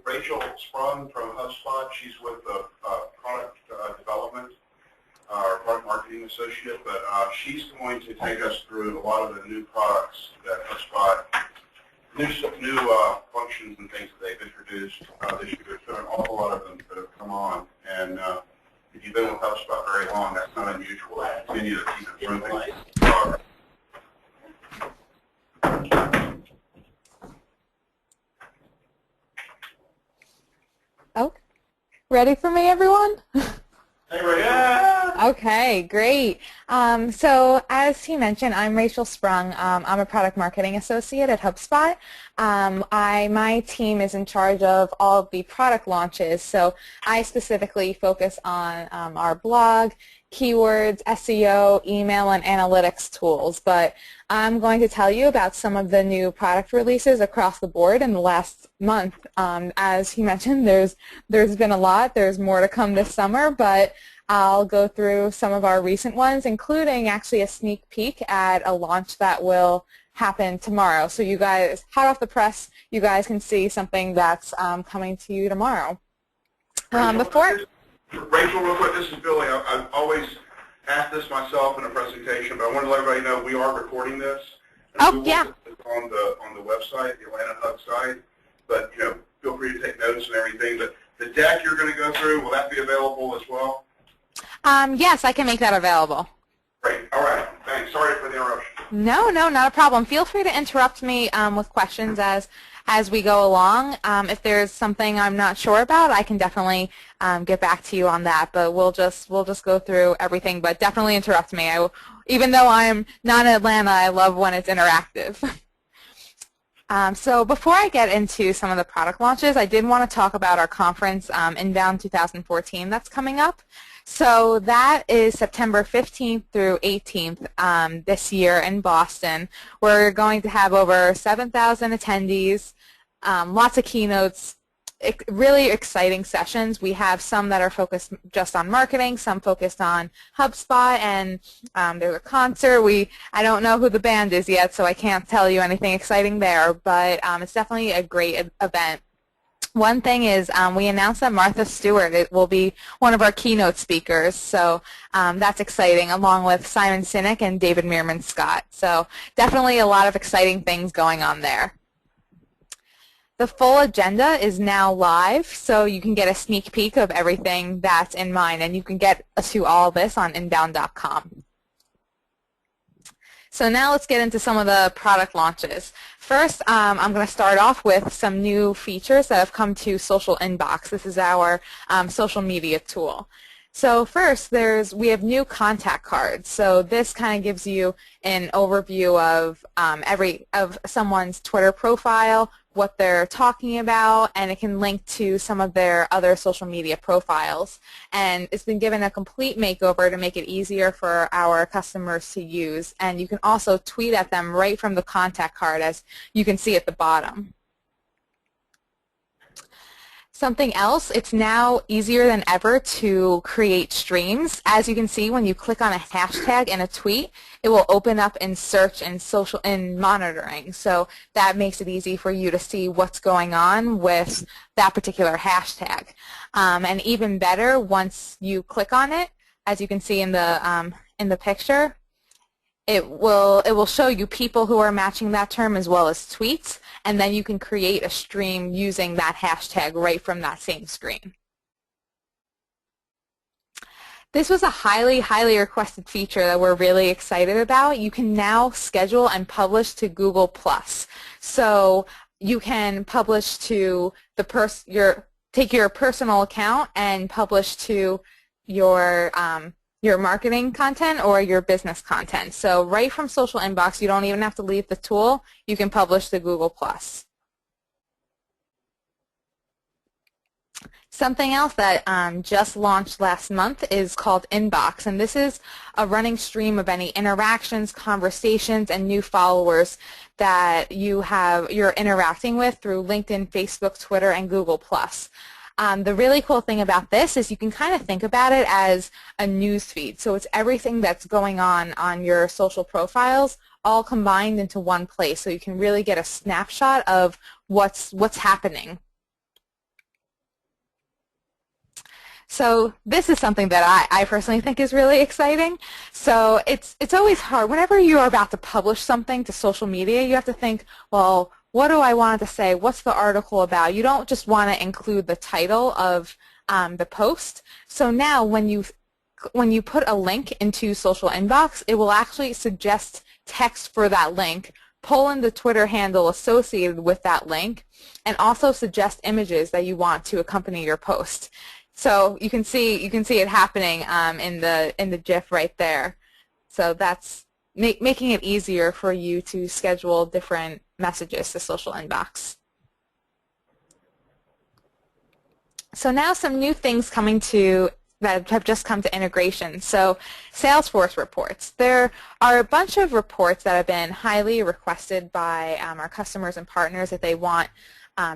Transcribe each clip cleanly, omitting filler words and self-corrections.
Rachel Sprung from Hubspot. She's with the product development, or product marketing associate, but she's going to take us through a lot of the new products that Hubspot, new functions and things that they've introduced this year. There's been an awful lot of them that have come on, and if you've been with Hubspot very long, that's not unusual. They continue to keep improving products. Oh, ready for me, everyone? Hey, Rachel. Yeah. Okay, great. So as he mentioned, I'm Rachel Sprung. I'm a product marketing associate at Hubspot. My team is in charge of all of the product launches. So I specifically focus on our blog, keywords, SEO, email, and analytics tools. But I'm going to tell you about some of the new product releases across the board in the last month. As he mentioned, there's been a lot. There's more to come this summer, but I'll go through some of our recent ones, including actually a sneak peek at a launch that will happen tomorrow. So you guys, hot off the press, you guys can see something that's coming to you tomorrow. Rachel, real quick, this is Billy. I've always asked this myself in a presentation, but I want to let everybody know we are recording this. Oh, yeah. On the website, the Atlanta Hub site, but feel free to take notes and everything. But the deck you're going to go through, will that be available as well? Yes, I can make that available. Great. All right. Thanks. Sorry for the interruption. No, not a problem. Feel free to interrupt me with questions as we go along. If there's something I'm not sure about, I can definitely get back to you on that. But we'll just go through everything. But definitely interrupt me. Even though I'm not in Atlanta, I love when it's interactive. So before I get into some of the product launches, I did want to talk about our conference, Inbound 2014, that's coming up. So that is September 15th through 18th this year in Boston. We're going to have over 7,000 attendees, lots of keynotes, really exciting sessions. We have some that are focused just on marketing, some focused on HubSpot, and there's a concert. I don't know who the band is yet, so I can't tell you anything exciting there, but it's definitely a great event. One thing is we announced that Martha Stewart will be one of our keynote speakers, so that's exciting, along with Simon Sinek and David Meerman Scott. So definitely a lot of exciting things going on there. The full agenda is now live, so you can get a sneak peek of everything that's in mind, and you can get to all this on inbound.com. So now let's get into some of the product launches. First, I'm going to start off with some new features that have come to Social Inbox. This is our social media tool. So first, we have new contact cards. So this kind of gives you an overview of someone's Twitter profile, what they're talking about, and it can link to some of their other social media profiles. And it's been given a complete makeover to make it easier for our customers to use. And you can also tweet at them right from the contact card, as you can see at the bottom. Something else, it's now easier than ever to create streams. As you can see, when you click on a hashtag in a tweet, it will open up in search and social and monitoring. So that makes it easy for you to see what's going on with that particular hashtag. And even better, once you click on it, as you can see in the picture, it will show you people who are matching that term as well as tweets, and then you can create a stream using that hashtag right from that same screen. This was a highly, highly requested feature that we're really excited about. You can now schedule and publish to Google+. So you can publish to take your personal account and publish to your marketing content or your business content. So right from Social Inbox, you don't even have to leave the tool. You can publish to Google+. Something else that just launched last month is called Inbox, and this is a running stream of any interactions, conversations, and new followers that you're interacting with through LinkedIn, Facebook, Twitter, and Google+. The really cool thing about this is you can kind of think about it as a news feed. So it's everything that's going on your social profiles all combined into one place. So you can really get a snapshot of what's happening So this is something that I personally think is really exciting. So it's always hard. Whenever you are about to publish something to social media, you have to think, well, what do I want it to say? What's the article about? You don't just want to include the title of the post. So now when you put a link into social inbox, it will actually suggest text for that link, pull in the Twitter handle associated with that link, and also suggest images that you want to accompany your post. So you can see it happening in the GIF right there. So that's making it easier for you to schedule different messages to social inbox. So now some new things that have just come to integration. So Salesforce reports. There are a bunch of reports that have been highly requested by our customers and partners that they want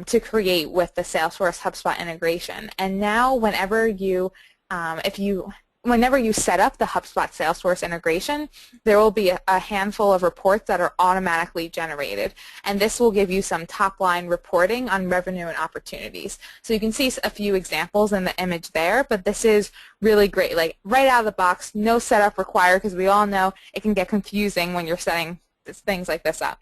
to create with the Salesforce HubSpot integration. And now whenever you set up the HubSpot Salesforce integration, there will be a handful of reports that are automatically generated. And this will give you some top-line reporting on revenue and opportunities. So you can see a few examples in the image there, but this is really great. Like right out of the box, no setup required, because we all know it can get confusing when you're setting things like this up.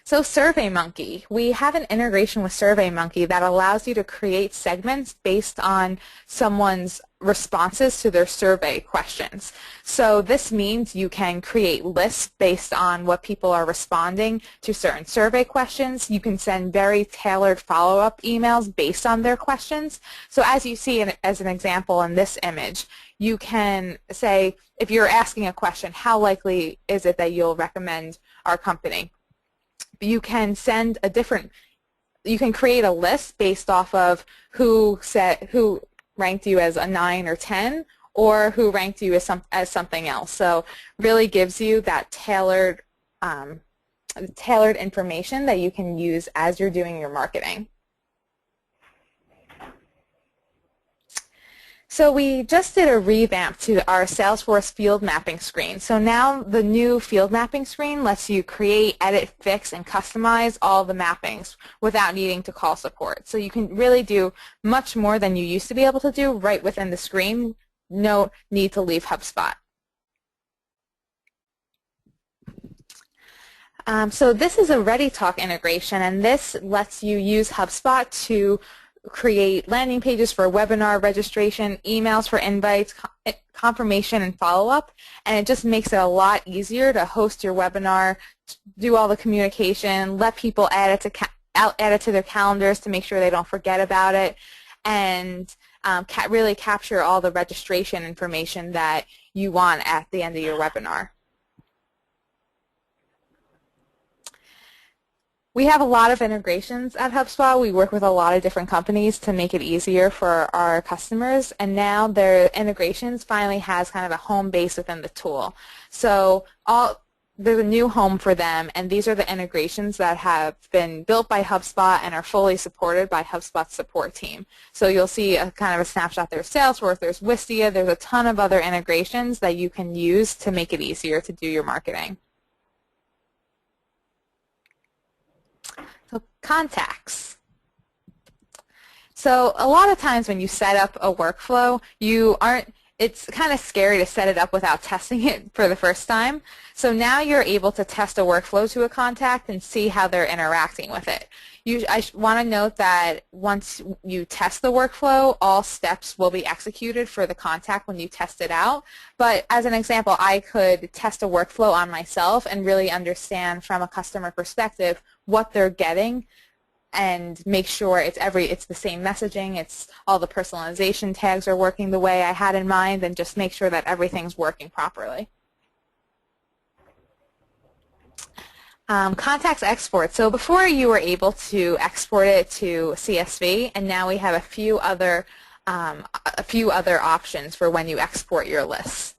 So SurveyMonkey, we have an integration with SurveyMonkey that allows you to create segments based on someone's responses to their survey questions. So this means you can create lists based on what people are responding to certain survey questions. You can send very tailored follow-up emails based on their questions. So as you see as an example in this image, you can say, if you're asking a question, how likely is it that you'll recommend our company? You can you can create a list based off of who ranked you as a 9 or 10, or who ranked you as something else. So really gives you that tailored information that you can use as you're doing your marketing. So we just did a revamp to our Salesforce field mapping screen. So now the new field mapping screen lets you create, edit, fix, and customize all the mappings without needing to call support. So you can really do much more than you used to be able to do right within the screen. No need to leave HubSpot. So this is a ReadyTalk integration, and this lets you use HubSpot to create landing pages for webinar registration, emails for invites, confirmation, and follow-up, and it just makes it a lot easier to host your webinar, do all the communication, let people add it to their calendars to make sure they don't forget about it, and really capture all the registration information that you want at the end of your webinar. We have a lot of integrations at HubSpot. We work with a lot of different companies to make it easier for our customers, and now their integrations finally has kind of a home base within the tool. So there's a new home for them, and these are the integrations that have been built by HubSpot and are fully supported by HubSpot's support team. So you'll see a kind of a snapshot. There's Salesforce, there's Wistia, there's a ton of other integrations that you can use to make it easier to do your marketing. So contacts. So a lot of times when you set up a workflow, it's kind of scary to set it up without testing it for the first time. So now you're able to test a workflow to a contact and see how they're interacting with it. I want to note that once you test the workflow, all steps will be executed for the contact when you test it out. But as an example, I could test a workflow on myself and really understand from a customer perspective what they're getting and make sure it's the same messaging, it's all the personalization tags are working the way I had in mind, and just make sure that everything's working properly. Contacts export. So before you were able to export it to CSV, and now we have a few other options for when you export your lists.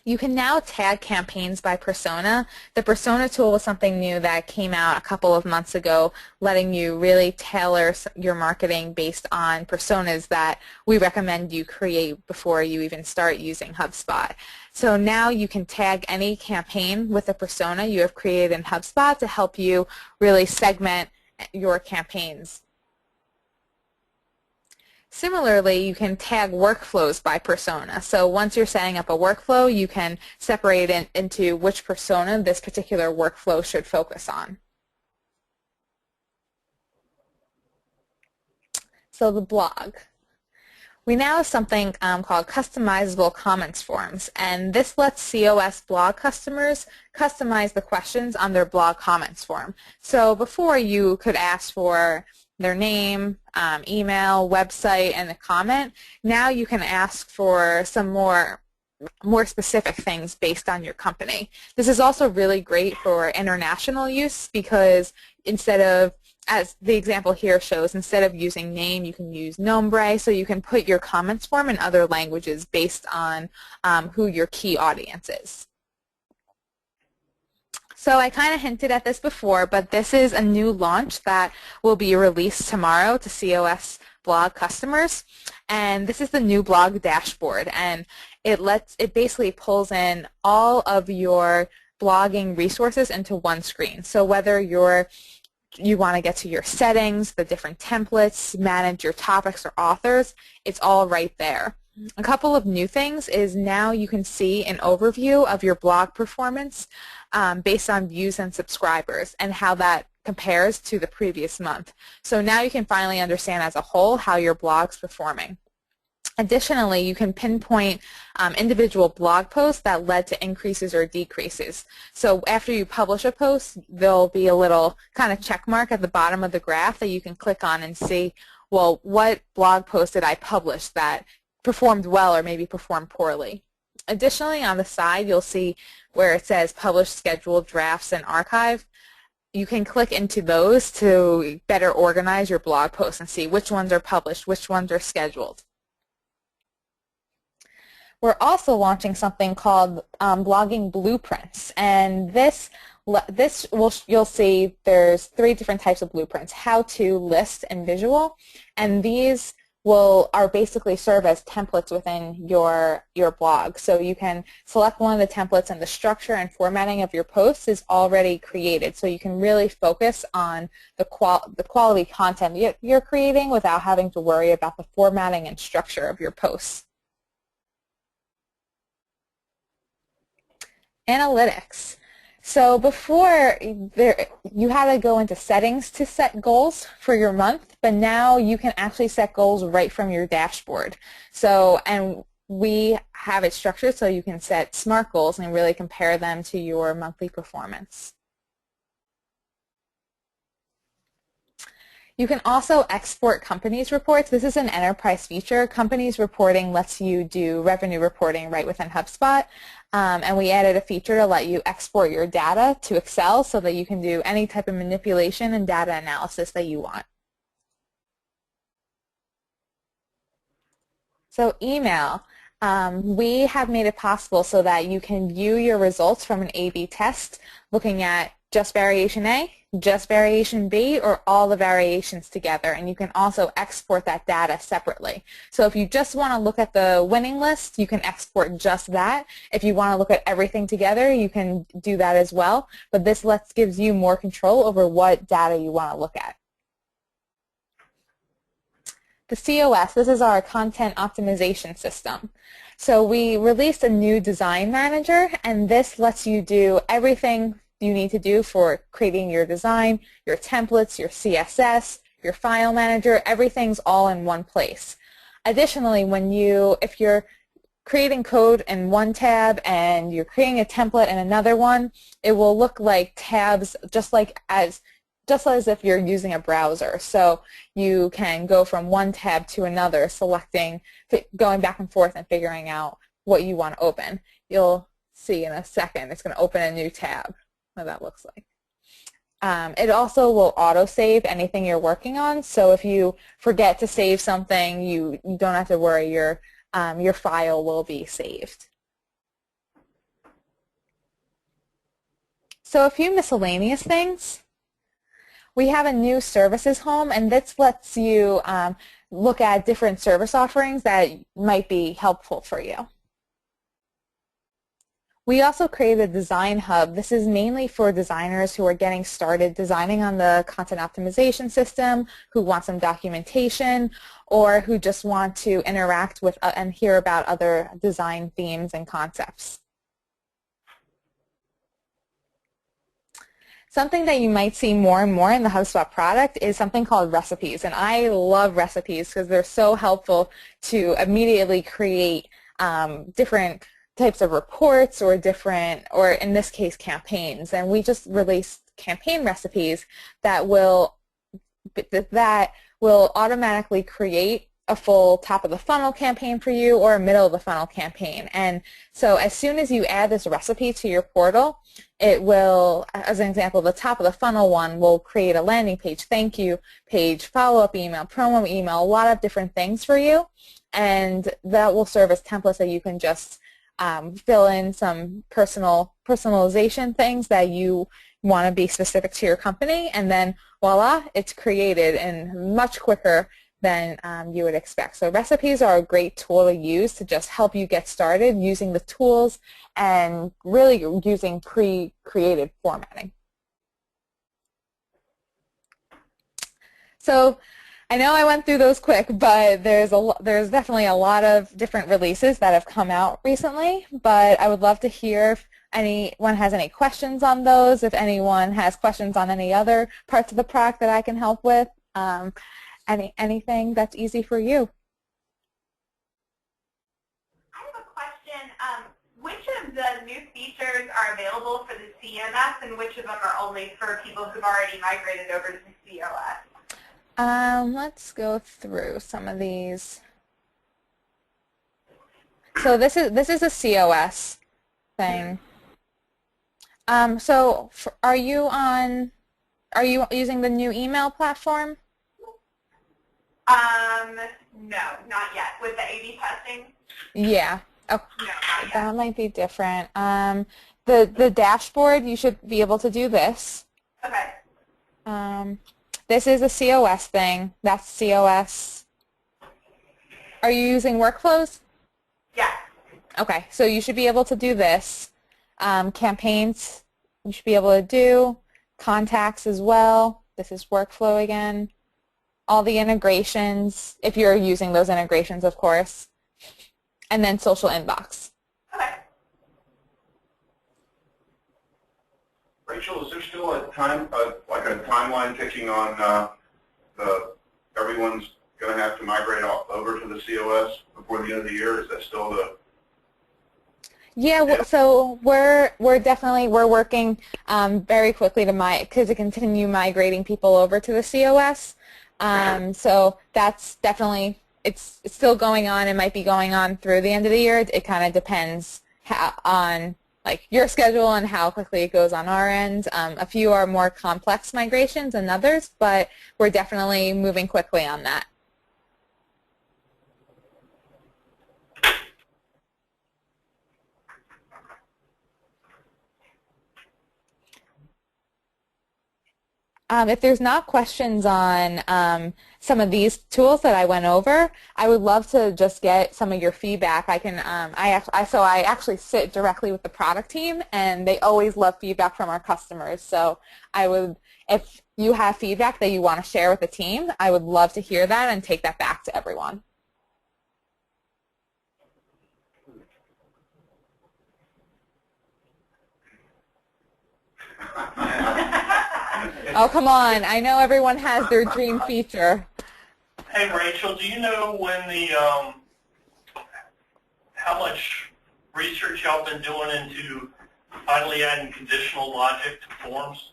You can now tag campaigns by persona. The persona tool was something new that came out a couple of months ago, letting you really tailor your marketing based on personas that we recommend you create before you even start using HubSpot. So now you can tag any campaign with a persona you have created in HubSpot to help you really segment your campaigns. Similarly, you can tag workflows by persona. So once you're setting up a workflow, you can separate it into which persona this particular workflow should focus on. So the blog. We now have something called customizable comments forms, and this lets COS blog customers customize the questions on their blog comments form. So before, you could ask for their name, email, website, and a comment. Now you can ask for some more specific things based on your company. This is also really great for international use because instead of, as the example here shows, instead of using name, you can use nombre, so you can put your comments form in other languages based on who your key audience is. So I kind of hinted at this before, but this is a new launch that will be released tomorrow to COS blog customers, and this is the new blog dashboard, and it basically pulls in all of your blogging resources into one screen. So whether you want to get to your settings, the different templates, manage your topics or authors, it's all right there. A couple of new things is now you can see an overview of your blog performance based on views and subscribers and how that compares to the previous month. So now you can finally understand as a whole how your blog's performing. Additionally, you can pinpoint individual blog posts that led to increases or decreases. So after you publish a post, there'll be a little kind of check mark at the bottom of the graph that you can click on and see, well, what blog post did I publish that performed well or maybe performed poorly. Additionally, on the side, you'll see where it says publish, scheduled, drafts, and archive. You can click into those to better organize your blog posts and see which ones are published, which ones are scheduled. We're also launching something called blogging blueprints, and you'll see there's 3 different types of blueprints: how to, list, and visual, and these are basically serve as templates within your blog. So you can select one of the templates, and the structure and formatting of your posts is already created, so you can really focus on the quality content you're creating without having to worry about the formatting and structure of your posts. Analytics. So before, you had to go into settings to set goals for your month, but now you can actually set goals right from your dashboard. So, and we have it structured so you can set SMART goals and really compare them to your monthly performance. You can also export companies reports. This is an enterprise feature. Companies reporting lets you do revenue reporting right within HubSpot. And we added a feature to let you export your data to Excel so that you can do any type of manipulation and data analysis that you want. So email. We have made it possible so that you can view your results from an A/B test looking at just variation A, just variation B, or all the variations together, and you can also export that data separately. So if you just want to look at the winning list, you can export just that. If you want to look at everything together, you can do that as well, but this gives you more control over what data you want to look at. The COS, this is our content optimization system. So we released a new design manager, and this lets you do everything you need to do for creating your design, your templates, your CSS, your file manager. Everything's all in one place. Additionally, if you're creating code in one tab and you're creating a template in another one, it will look like tabs just as if you're using a browser. So you can go from one tab to another, going back and forth and figuring out what you want to open. You'll see in a second it's going to open a new tab. What that looks like. It also will auto-save anything you're working on, so if you forget to save something, you don't have to worry, your file will be saved. So a few miscellaneous things. We have a new services home, and this lets you look at different service offerings that might be helpful for you. We also created a design hub. This is mainly for designers who are getting started designing on the content optimization system, who want some documentation, or who just want to interact with and hear about other design themes and concepts. Something that you might see more and more in the HubSpot product is something called recipes, and I love recipes because they're so helpful to immediately create different types of reports or in this case, campaigns. And we just released campaign recipes that will automatically create a full top of the funnel campaign for you or a middle of the funnel campaign. And so as soon as you add this recipe to your portal, it will, as an example, the top of the funnel one will create a landing page, thank you page, follow-up email, promo email, a lot of different things for you. And that will serve as templates that you can just fill in some personalization things that you want to be specific to your company, and then voila, it's created and much quicker than you would expect. So recipes are a great tool to use to just help you get started using the tools and really using pre-created formatting. So I know I went through those quick, but there's definitely a lot of different releases that have come out recently, but I would love to hear if anyone has any questions on those, if anyone has questions on any other parts of the product that I can help with, anything that's easy for you. I have a question. Which of the new features are available for the CMS and which of them are only for people who've already migrated over to the COS? Let's go through some of these. So this is a COS thing. Are you using the new email platform? No, not yet. With the A/B testing? Yeah. Oh, no, not yet. That might be different. The dashboard, you should be able to do this. Okay. This is a COS thing. That's COS. Are you using workflows? Yeah. Okay, so you should be able to do this. Campaigns, you should be able to do. Contacts as well. This is workflow again. All the integrations, if you're using those integrations, of course. And then social inbox. Okay. Rachel, is there still a timeline ticking on everyone's going to have to migrate over to the COS before the end of the year? Is that still the? Yeah, so we're working very quickly to continue migrating people over to the COS. So that's definitely it's still going on. It might be going on through the end of the year. It kind of depends on like your schedule and how quickly it goes on our end. A few are more complex migrations than others, but we're definitely moving quickly on that. If there's not questions on some of these tools that I went over, I would love to just get some of your feedback. I can, so I actually sit directly with the product team, and they always love feedback from our customers. So I would, if you have feedback that you want to share with the team, I would love to hear that and take that back to everyone. Oh, come on. I know everyone has their dream feature. Hey, Rachel, do you know when the, how much research y'all been doing into finally adding conditional logic to forms?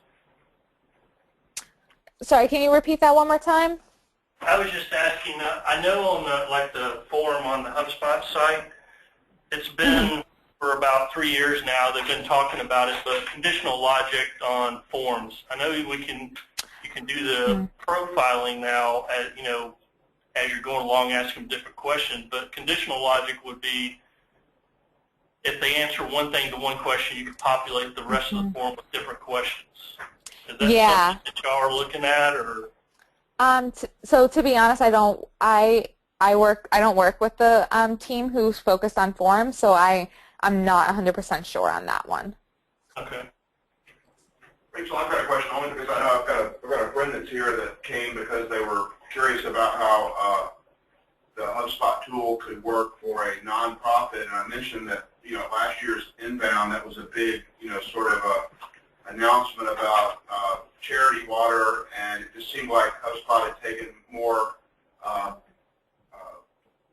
Sorry, can you repeat that one more time? I was just asking, I know on the forum on the Hubspot site, it's been for about 3 years now, they've been talking about it, but conditional logic on forms. I know you can do the profiling now, as you're going along asking different questions, but conditional logic would be if they answer one thing to one question, you can populate the rest of the form with different questions. Is that something that y'all are looking at, or? So to be honest, I don't work with the team who's focused on forms, so I'm not 100% sure on that one. Okay. Rachel, I've got a question only because I know I've got a friend that's here that came because they were curious about how the Hubspot tool could work for a nonprofit, and I mentioned that last year's Inbound, that was a big sort of a announcement about charity water, and it just seemed like Hubspot had taken more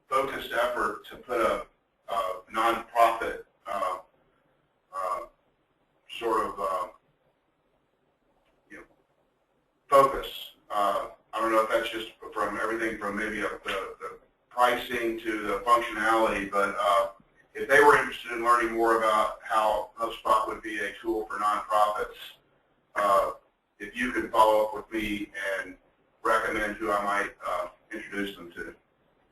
focused effort to put a nonprofit sort of focus. I don't know if that's just from everything from maybe the pricing to the functionality, but if they were interested in learning more about how HubSpot would be a tool for nonprofits, if you could follow up with me and recommend who I might introduce them to.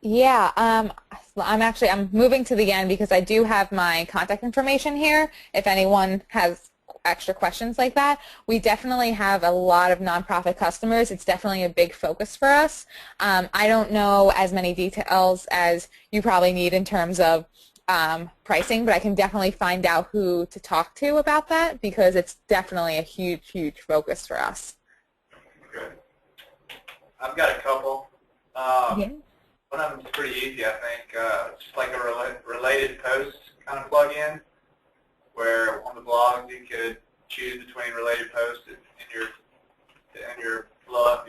Yeah, I'm moving to the end because I do have my contact information here if anyone has extra questions like that. We definitely have a lot of nonprofit customers. It's definitely a big focus for us. I don't know as many details as you probably need in terms of pricing, but I can definitely find out who to talk to about that because it's definitely a huge, huge focus for us. Okay. I've got a couple. Yeah. One of them is pretty easy, I think. It's just like a related post kind of plug-in, where on the blog you could choose between related posts in your blog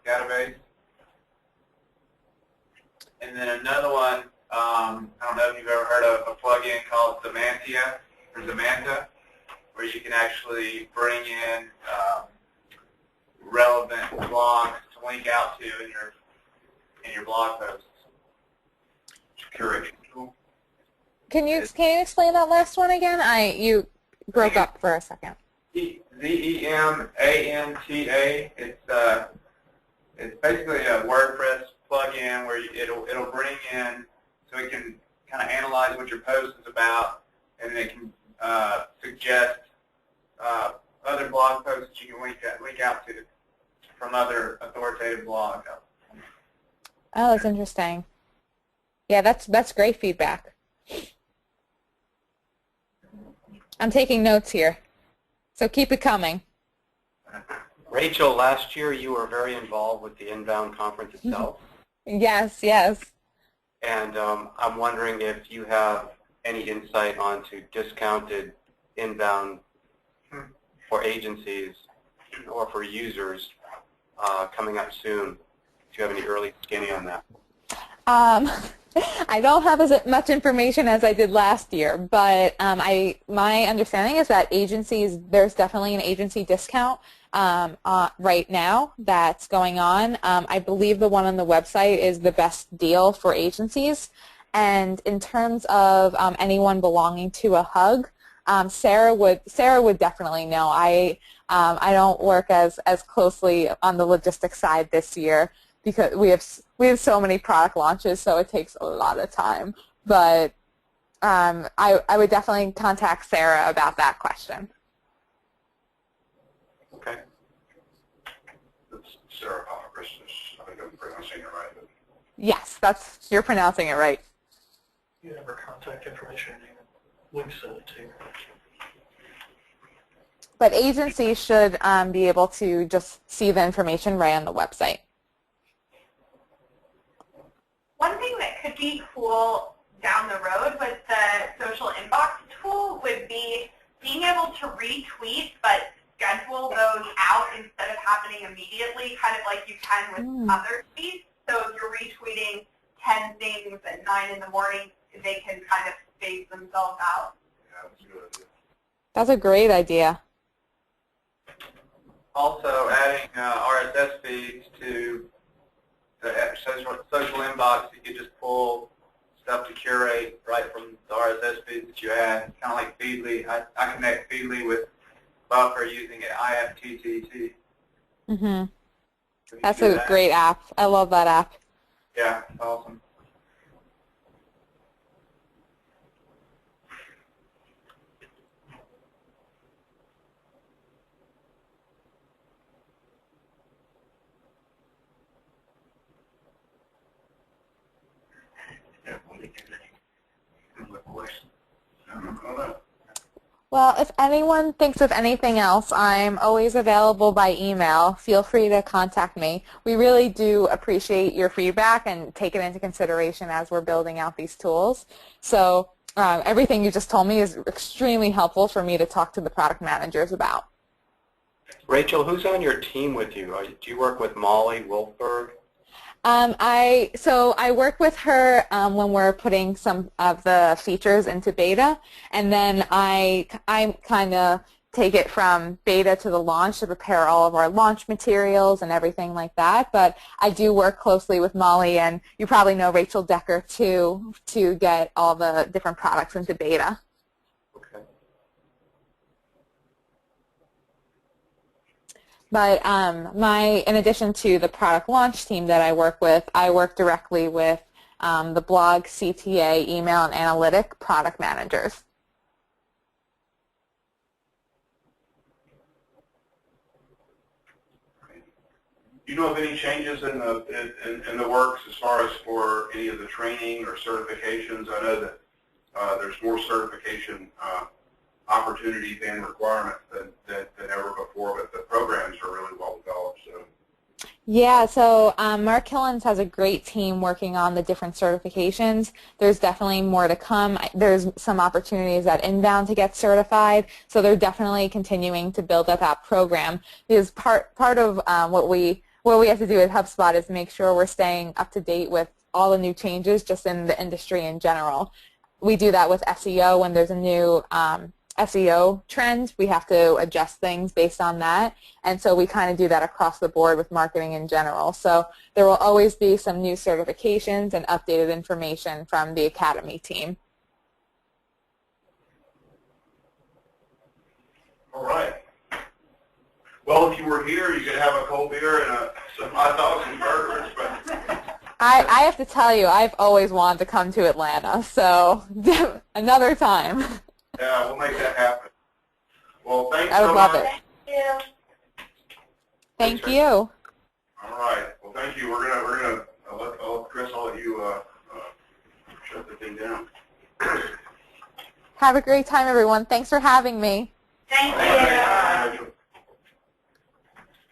database. And then another one, I don't know if you've ever heard of a plug-in called Zamanta, where you can actually bring in relevant blogs to link out to in your blog posts. Curation tool. Can you explain that last one again? You broke up for a second. Zemanta. It's basically a WordPress plugin where it'll bring in, so it can kind of analyze what your post is about, and then it can suggest other blog posts that you can link out to from other authoritative blogs. Oh, that's interesting. Yeah, that's great feedback. I'm taking notes here, so keep it coming. Rachel, last year you were very involved with the Inbound conference itself. Yes, yes. And I'm wondering if you have any insight onto discounted Inbound for agencies or for users coming up soon. Do you have any early skinny on that? I don't have as much information as I did last year, but my understanding is that agencies, there's definitely an agency discount right now that's going on. I believe the one on the website is the best deal for agencies. And in terms of anyone belonging to a HUG, Sarah would definitely know. I don't work as closely on the logistics side this year because we have so many product launches, so it takes a lot of time. But I would definitely contact Sarah about that question. Okay. It's Sarah Christus. I think I'm pronouncing it right. Yes, you're pronouncing it right. You have her contact information. We can send it to you. But agencies should be able to just see the information right on the website. One thing that could be cool down the road with the social inbox tool would be being able to retweet but schedule those out instead of happening immediately, kind of like you can with other tweets. So if you're retweeting 10 things at 9 in the morning, they can kind of space themselves out. Yeah, that's a good idea. That's a great idea. Also, adding RSS feeds to the social inbox, you could just pull stuff to curate right from the RSS feeds that you add, kind of like Feedly. I connect Feedly with Buffer using an IFTTT. Mm-hmm. That's a great app. I love that app. Yeah, awesome. Well, if anyone thinks of anything else, I'm always available by email. Feel free to contact me. We really do appreciate your feedback and take it into consideration as we're building out these tools. So everything you just told me is extremely helpful for me to talk to the product managers about. Rachel, who's on your team with you? Do you work with Molly Wolfberg? So I work with her when we're putting some of the features into beta, and then I kind of take it from beta to the launch to prepare all of our launch materials and everything like that. But I do work closely with Molly, and you probably know Rachel Decker too, to get all the different products into beta. Okay. But in addition to the product launch team that I work directly with the blog, CTA, email, and analytic product managers. Do you know of any changes in the works as far as for any of the training or certifications? I know that there's more certification opportunities and requirements than ever before, but the programs are really well developed. So. Yeah, so Mark Hillens has a great team working on the different certifications. There's definitely more to come. There's some opportunities at Inbound to get certified, so they're definitely continuing to build up that program. Because part of what we have to do at Hubspot is make sure we're staying up to date with all the new changes just in the industry in general. We do that with SEO when there's a new SEO trend. We have to adjust things based on that, and so we kind of do that across the board with marketing in general. So there will always be some new certifications and updated information from the Academy team. All right. Well, if you were here, you could have a cold beer and some hot dogs and burgers. But I have to tell you, I've always wanted to come to Atlanta, so another time. Yeah, we'll make that happen. Well, thanks I would so love much. it. Thank you. Thank you. All right. Well, thank you. I'll let Chris. I'll let you shut the thing down. Have a great time, everyone. Thanks for having me. Thank you.